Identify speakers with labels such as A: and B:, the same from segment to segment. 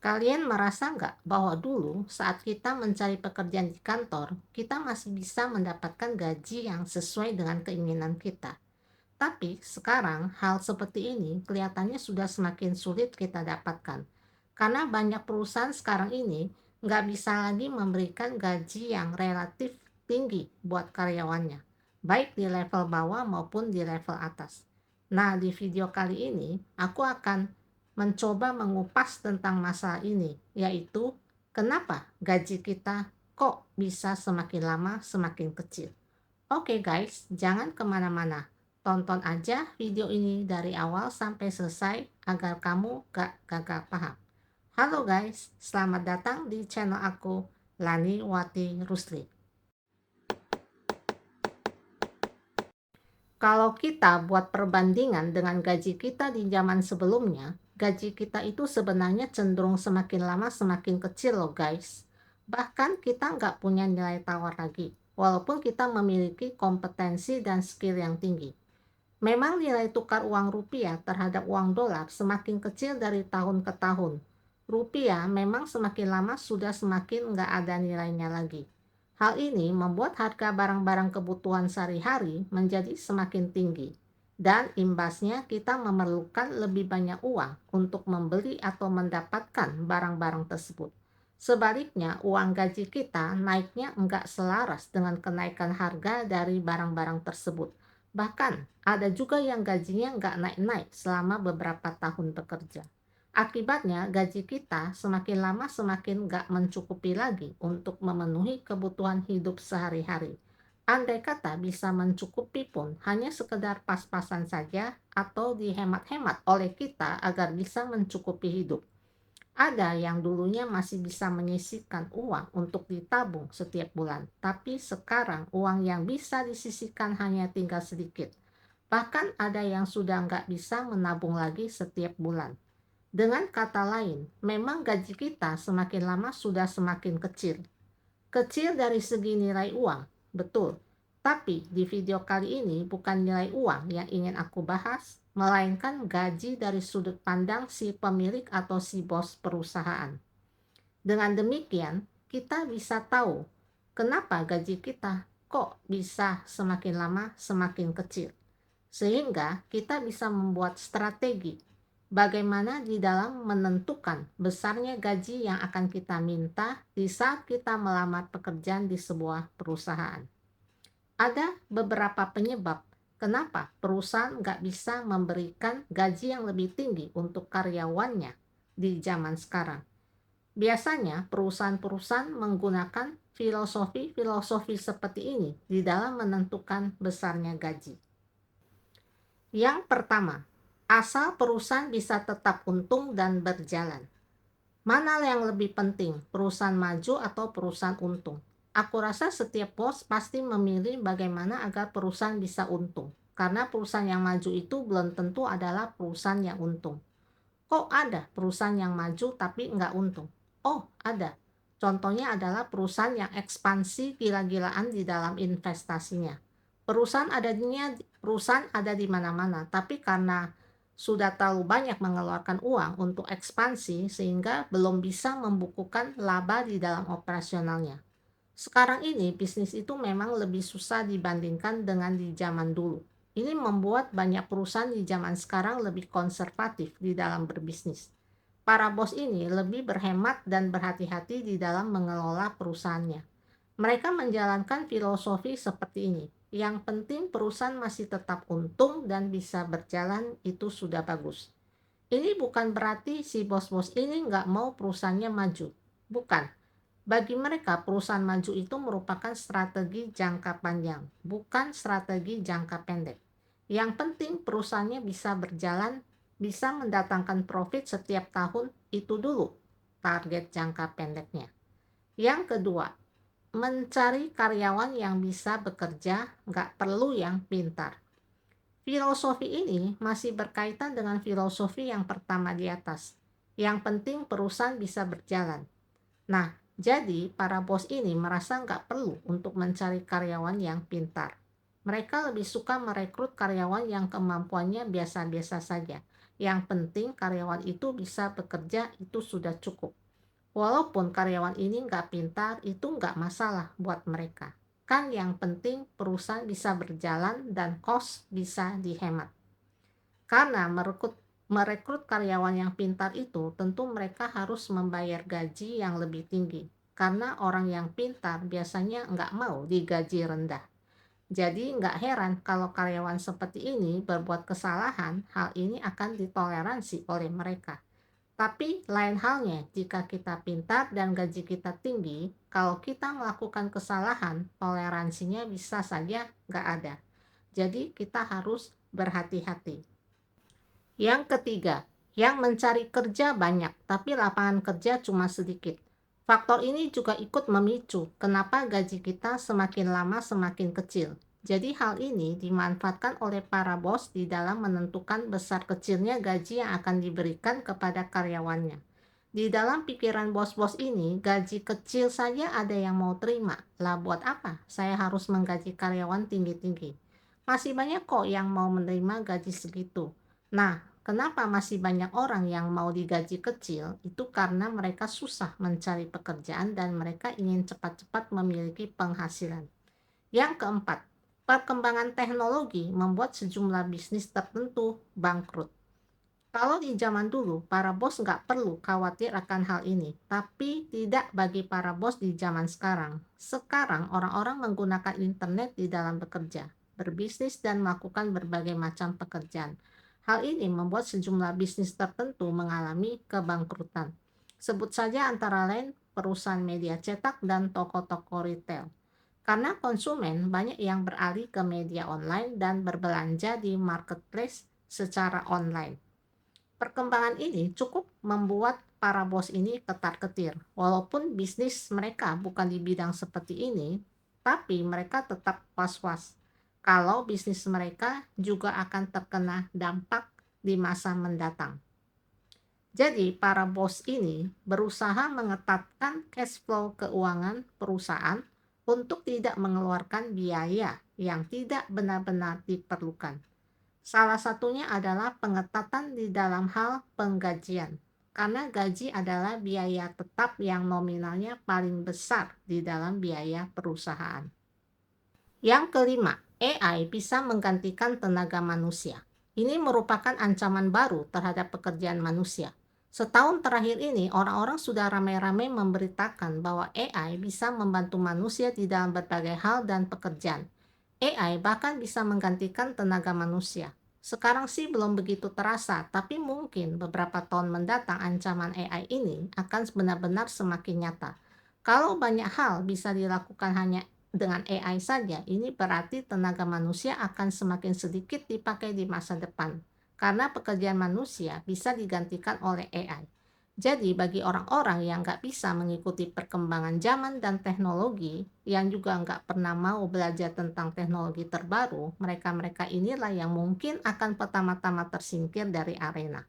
A: Kalian merasa nggak bahwa dulu saat kita mencari pekerjaan di kantor, kita masih bisa mendapatkan gaji yang sesuai dengan keinginan kita. Tapi sekarang hal seperti ini kelihatannya sudah semakin sulit kita dapatkan. Karena banyak perusahaan sekarang ini nggak bisa lagi memberikan gaji yang relatif tinggi buat karyawannya, baik di level bawah maupun di level atas. Nah, di video kali ini aku akan mencoba mengupas tentang masalah ini, yaitu kenapa gaji kita kok bisa semakin lama semakin kecil. Oke guys, jangan kemana-mana. Tonton aja video ini dari awal sampai selesai agar kamu gak gagal paham. Halo guys, selamat datang di channel aku, Lani Wati Rusli. Kalau kita buat perbandingan dengan gaji kita di zaman sebelumnya, gaji kita itu sebenarnya cenderung semakin lama semakin kecil loh guys. Bahkan kita nggak punya nilai tawar lagi, walaupun kita memiliki kompetensi dan skill yang tinggi. Memang nilai tukar uang rupiah terhadap uang dolar semakin kecil dari tahun ke tahun. Rupiah memang semakin lama sudah semakin nggak ada nilainya lagi. Hal ini membuat harga barang-barang kebutuhan sehari-hari menjadi semakin tinggi. Dan imbasnya kita memerlukan lebih banyak uang untuk membeli atau mendapatkan barang-barang tersebut. Sebaliknya, uang gaji kita naiknya enggak selaras dengan kenaikan harga dari barang-barang tersebut. Bahkan, ada juga yang gajinya nggak naik-naik selama beberapa tahun bekerja. Akibatnya, gaji kita semakin lama semakin nggak mencukupi lagi untuk memenuhi kebutuhan hidup sehari-hari. Andai kata bisa mencukupi pun hanya sekedar pas-pasan saja atau dihemat-hemat oleh kita agar bisa mencukupi hidup. Ada yang dulunya masih bisa menyisihkan uang untuk ditabung setiap bulan, tapi sekarang uang yang bisa disisihkan hanya tinggal sedikit. Bahkan ada yang sudah nggak bisa menabung lagi setiap bulan. Dengan kata lain, memang gaji kita semakin lama sudah semakin kecil. Kecil dari segi nilai uang, betul. Tapi di video kali ini bukan nilai uang yang ingin aku bahas, melainkan gaji dari sudut pandang si pemilik atau si bos perusahaan. Dengan demikian, kita bisa tahu kenapa gaji kita kok bisa semakin lama semakin kecil. Sehingga kita bisa membuat strategi bagaimana di dalam menentukan besarnya gaji yang akan kita minta di saat kita melamar pekerjaan di sebuah perusahaan. Ada beberapa penyebab kenapa perusahaan nggak bisa memberikan gaji yang lebih tinggi untuk karyawannya di zaman sekarang. Biasanya perusahaan-perusahaan menggunakan filosofi-filosofi seperti ini di dalam menentukan besarnya gaji. Yang pertama, asal perusahaan bisa tetap untung dan berjalan. Mana yang lebih penting, perusahaan maju atau perusahaan untung? Aku rasa setiap bos pasti memilih bagaimana agar perusahaan bisa untung. Karena perusahaan yang maju itu belum tentu adalah perusahaan yang untung. Kok ada perusahaan yang maju tapi nggak untung? Oh, ada. Contohnya adalah perusahaan yang ekspansi gila-gilaan di dalam investasinya. Perusahaan ada di mana-mana, tapi karena sudah terlalu banyak mengeluarkan uang untuk ekspansi sehingga belum bisa membukukan laba di dalam operasionalnya. Sekarang ini bisnis itu memang lebih susah dibandingkan dengan di zaman dulu. Ini membuat banyak perusahaan di zaman sekarang lebih konservatif di dalam berbisnis. Para bos ini lebih berhemat dan berhati-hati di dalam mengelola perusahaannya. Mereka menjalankan filosofi seperti ini. Yang penting perusahaan masih tetap untung dan bisa berjalan, itu sudah bagus. Ini bukan berarti si bos-bos ini nggak mau perusahaannya maju. Bukan. Bagi mereka, perusahaan maju itu merupakan strategi jangka panjang, bukan strategi jangka pendek. Yang penting perusahaannya bisa berjalan, bisa mendatangkan profit setiap tahun, itu dulu target jangka pendeknya. Yang kedua, mencari karyawan yang bisa bekerja, nggak perlu yang pintar. Filosofi ini masih berkaitan dengan filosofi yang pertama di atas. Yang penting perusahaan bisa berjalan. Nah, jadi para bos ini merasa nggak perlu untuk mencari karyawan yang pintar. Mereka lebih suka merekrut karyawan yang kemampuannya biasa-biasa saja, Yang penting karyawan itu bisa bekerja, itu sudah cukup. Walaupun karyawan ini nggak pintar, itu nggak masalah buat mereka. Kan yang penting perusahaan bisa berjalan dan kos bisa dihemat. Karena merekrut karyawan yang pintar itu, tentu mereka harus membayar gaji yang lebih tinggi. Karena orang yang pintar biasanya nggak mau digaji rendah. Jadi nggak heran kalau karyawan seperti ini berbuat kesalahan, hal ini akan ditoleransi oleh mereka. Tapi lain halnya jika kita pintar dan gaji kita tinggi, kalau kita melakukan kesalahan, toleransinya bisa saja nggak ada. Jadi kita harus berhati-hati. Yang ketiga, yang mencari kerja banyak, tapi lapangan kerja cuma sedikit. Faktor ini juga ikut memicu kenapa gaji kita semakin lama semakin kecil. Jadi hal ini dimanfaatkan oleh para bos di dalam menentukan besar kecilnya gaji yang akan diberikan kepada karyawannya. Di dalam pikiran bos-bos ini, gaji kecil saja ada yang mau terima. Lah buat apa? Saya harus menggaji karyawan tinggi-tinggi. Masih banyak kok yang mau menerima gaji segitu. Nah, kenapa masih banyak orang yang mau digaji kecil? Itu karena mereka susah mencari pekerjaan dan mereka ingin cepat-cepat memiliki penghasilan. Yang keempat, perkembangan teknologi membuat sejumlah bisnis tertentu bangkrut. Kalau di zaman dulu, para bos nggak perlu khawatir akan hal ini, tapi tidak bagi para bos di zaman sekarang. Sekarang, orang-orang menggunakan internet di dalam bekerja, berbisnis, dan melakukan berbagai macam pekerjaan. Hal ini membuat sejumlah bisnis tertentu mengalami kebangkrutan. Sebut saja antara lain perusahaan media cetak dan toko-toko retail. Karena konsumen banyak yang beralih ke media online dan berbelanja di marketplace secara online. Perkembangan ini cukup membuat para bos ini ketar-ketir. Walaupun bisnis mereka bukan di bidang seperti ini, tapi mereka tetap was-was kalau bisnis mereka juga akan terkena dampak di masa mendatang. Jadi, para bos ini berusaha mengetatkan cash flow keuangan perusahaan untuk tidak mengeluarkan biaya yang tidak benar-benar diperlukan. Salah satunya adalah pengetatan di dalam hal penggajian, karena gaji adalah biaya tetap yang nominalnya paling besar di dalam biaya perusahaan. Yang kelima, AI bisa menggantikan tenaga manusia. Ini merupakan ancaman baru terhadap pekerjaan manusia. Setahun terakhir ini, orang-orang sudah ramai-ramai memberitakan bahwa AI bisa membantu manusia di dalam berbagai hal dan pekerjaan. AI bahkan bisa menggantikan tenaga manusia. Sekarang sih belum begitu terasa, tapi mungkin beberapa tahun mendatang ancaman AI ini akan benar-benar semakin nyata. Kalau banyak hal bisa dilakukan hanya dengan AI saja, ini berarti tenaga manusia akan semakin sedikit dipakai di masa depan, karena pekerjaan manusia bisa digantikan oleh AI. Jadi bagi orang-orang yang nggak bisa mengikuti perkembangan zaman dan teknologi, yang juga nggak pernah mau belajar tentang teknologi terbaru, mereka-mereka inilah yang mungkin akan pertama-tama tersingkir dari arena.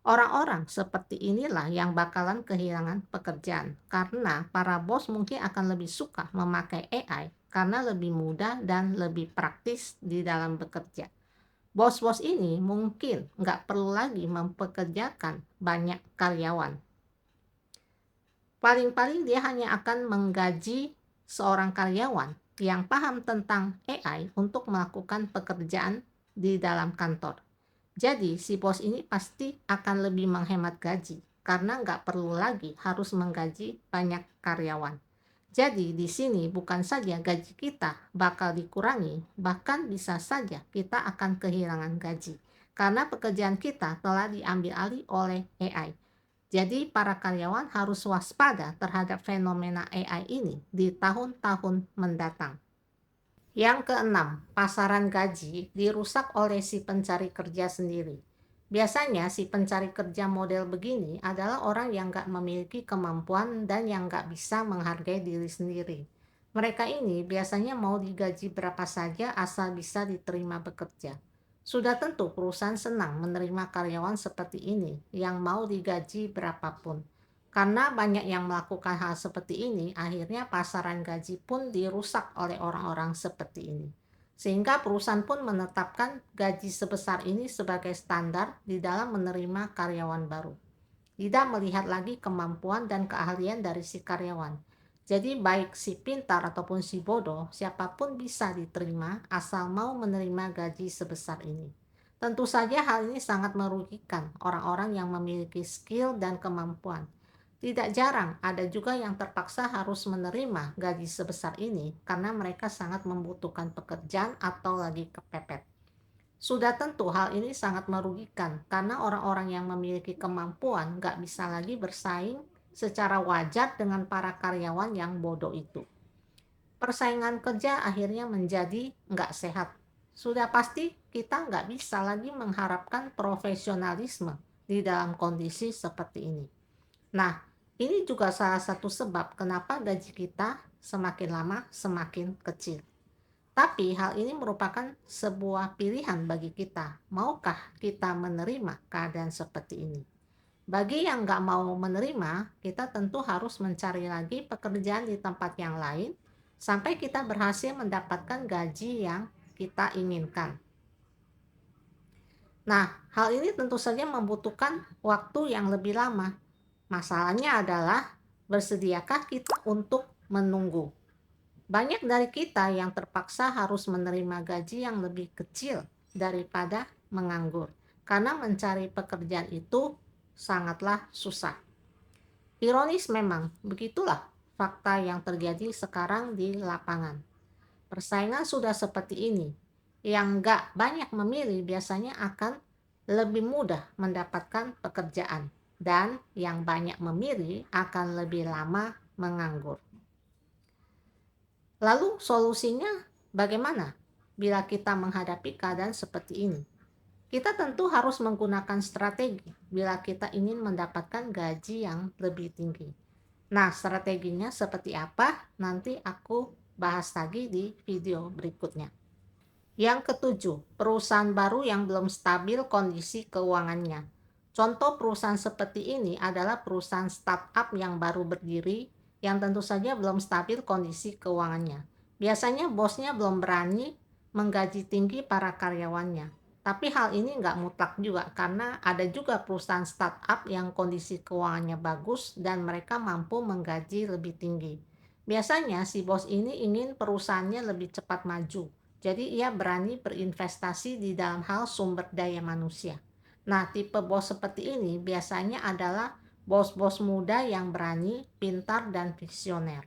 A: Orang-orang seperti inilah yang bakalan kehilangan pekerjaan, karena para bos mungkin akan lebih suka memakai AI karena lebih mudah dan lebih praktis di dalam bekerja. Bos-bos ini mungkin nggak perlu lagi mempekerjakan banyak karyawan. Paling-paling dia hanya akan menggaji seorang karyawan yang paham tentang AI untuk melakukan pekerjaan di dalam kantor. Jadi si bos ini pasti akan lebih menghemat gaji karena nggak perlu lagi harus menggaji banyak karyawan. Jadi di sini bukan saja gaji kita bakal dikurangi, bahkan bisa saja kita akan kehilangan gaji karena pekerjaan kita telah diambil alih oleh AI. Jadi para karyawan harus waspada terhadap fenomena AI ini di tahun-tahun mendatang. Yang keenam, pasaran gaji dirusak oleh si pencari kerja sendiri. Biasanya si pencari kerja model begini adalah orang yang nggak memiliki kemampuan dan yang nggak bisa menghargai diri sendiri. Mereka ini biasanya mau digaji berapa saja asal bisa diterima bekerja. Sudah tentu perusahaan senang menerima karyawan seperti ini yang mau digaji berapapun. Karena banyak yang melakukan hal seperti ini, akhirnya pasaran gaji pun dirusak oleh orang-orang seperti ini. Sehingga perusahaan pun menetapkan gaji sebesar ini sebagai standar di dalam menerima karyawan baru. Tidak melihat lagi kemampuan dan keahlian dari si karyawan. Jadi baik si pintar ataupun si bodoh, siapapun bisa diterima asal mau menerima gaji sebesar ini. Tentu saja hal ini sangat merugikan orang-orang yang memiliki skill dan kemampuan. Tidak jarang ada juga yang terpaksa harus menerima gaji sebesar ini karena mereka sangat membutuhkan pekerjaan atau lagi kepepet. Sudah tentu hal ini sangat merugikan karena orang-orang yang memiliki kemampuan nggak bisa lagi bersaing secara wajar dengan para karyawan yang bodoh itu. Persaingan kerja akhirnya menjadi nggak sehat. Sudah pasti kita nggak bisa lagi mengharapkan profesionalisme di dalam kondisi seperti ini. Nah, ini juga salah satu sebab kenapa gaji kita semakin lama semakin kecil. Tapi hal ini merupakan sebuah pilihan bagi kita. Maukah kita menerima keadaan seperti ini? Bagi yang nggak mau menerima, kita tentu harus mencari lagi pekerjaan di tempat yang lain sampai kita berhasil mendapatkan gaji yang kita inginkan. Nah, hal ini tentu saja membutuhkan waktu yang lebih lama. Masalahnya adalah bersediakah kita untuk menunggu? Banyak dari kita yang terpaksa harus menerima gaji yang lebih kecil daripada menganggur, karena mencari pekerjaan itu sangatlah susah. Ironis memang, begitulah fakta yang terjadi sekarang di lapangan. Persaingan sudah seperti ini. Yang nggak banyak memilih biasanya akan lebih mudah mendapatkan pekerjaan, dan yang banyak memilih akan lebih lama menganggur. Lalu solusinya bagaimana bila kita menghadapi keadaan seperti ini? Kita tentu harus menggunakan strategi bila kita ingin mendapatkan gaji yang lebih tinggi. Nah, strateginya seperti apa? Nanti aku bahas lagi di video berikutnya. Yang ketujuh, perusahaan baru yang belum stabil kondisi keuangannya. Contoh perusahaan seperti ini adalah perusahaan startup yang baru berdiri yang tentu saja belum stabil kondisi keuangannya. Biasanya bosnya belum berani menggaji tinggi para karyawannya. Tapi hal ini nggak mutlak juga karena ada juga perusahaan startup yang kondisi keuangannya bagus dan mereka mampu menggaji lebih tinggi. Biasanya si bos ini ingin perusahaannya lebih cepat maju. Jadi ia berani berinvestasi di dalam hal sumber daya manusia. Nah, tipe bos seperti ini biasanya adalah bos-bos muda yang berani, pintar, dan visioner.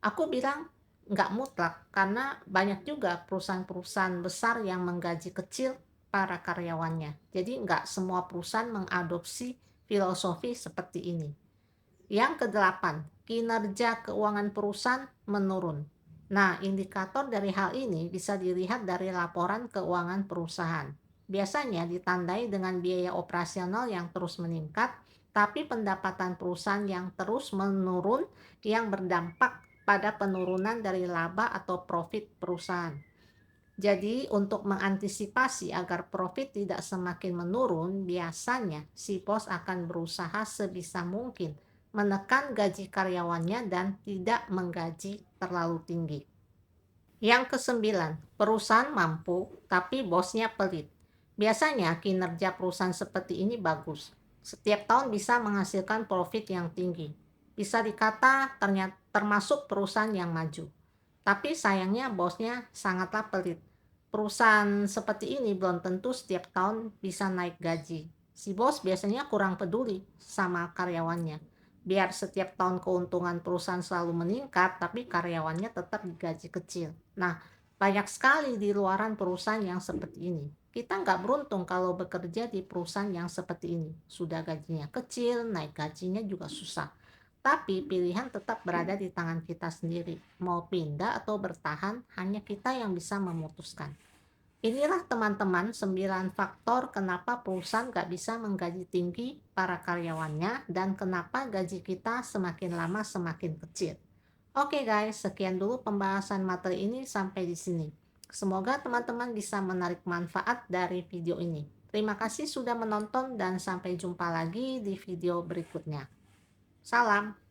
A: Aku bilang nggak mutlak karena banyak juga perusahaan-perusahaan besar yang menggaji kecil para karyawannya. Jadi nggak semua perusahaan mengadopsi filosofi seperti ini. Yang kedelapan, kinerja keuangan perusahaan menurun. Nah, indikator dari hal ini bisa dilihat dari laporan keuangan perusahaan. Biasanya ditandai dengan biaya operasional yang terus meningkat, tapi pendapatan perusahaan yang terus menurun yang berdampak pada penurunan dari laba atau profit perusahaan. Jadi, untuk mengantisipasi agar profit tidak semakin menurun, biasanya si bos akan berusaha sebisa mungkin menekan gaji karyawannya dan tidak menggaji terlalu tinggi. Yang kesembilan, perusahaan mampu tapi bosnya pelit. Biasanya kinerja perusahaan seperti ini bagus. Setiap tahun bisa menghasilkan profit yang tinggi. Bisa dikata termasuk perusahaan yang maju. Tapi sayangnya bosnya sangatlah pelit. Perusahaan seperti ini belum tentu setiap tahun bisa naik gaji. Si bos biasanya kurang peduli sama karyawannya. Biar setiap tahun keuntungan perusahaan selalu meningkat, tapi karyawannya tetap digaji kecil. Nah, banyak sekali di luaran perusahaan yang seperti ini. Kita nggak beruntung kalau bekerja di perusahaan yang seperti ini. Sudah gajinya kecil, naik gajinya juga susah. Tapi pilihan tetap berada di tangan kita sendiri. Mau pindah atau bertahan, hanya kita yang bisa memutuskan. Inilah teman-teman 9 faktor kenapa perusahaan gak bisa menggaji tinggi para karyawannya dan kenapa gaji kita semakin lama semakin kecil. Oke guys, sekian dulu pembahasan materi ini sampai di sini. Semoga teman-teman bisa menarik manfaat dari video ini. Terima kasih sudah menonton dan sampai jumpa lagi di video berikutnya. Salam.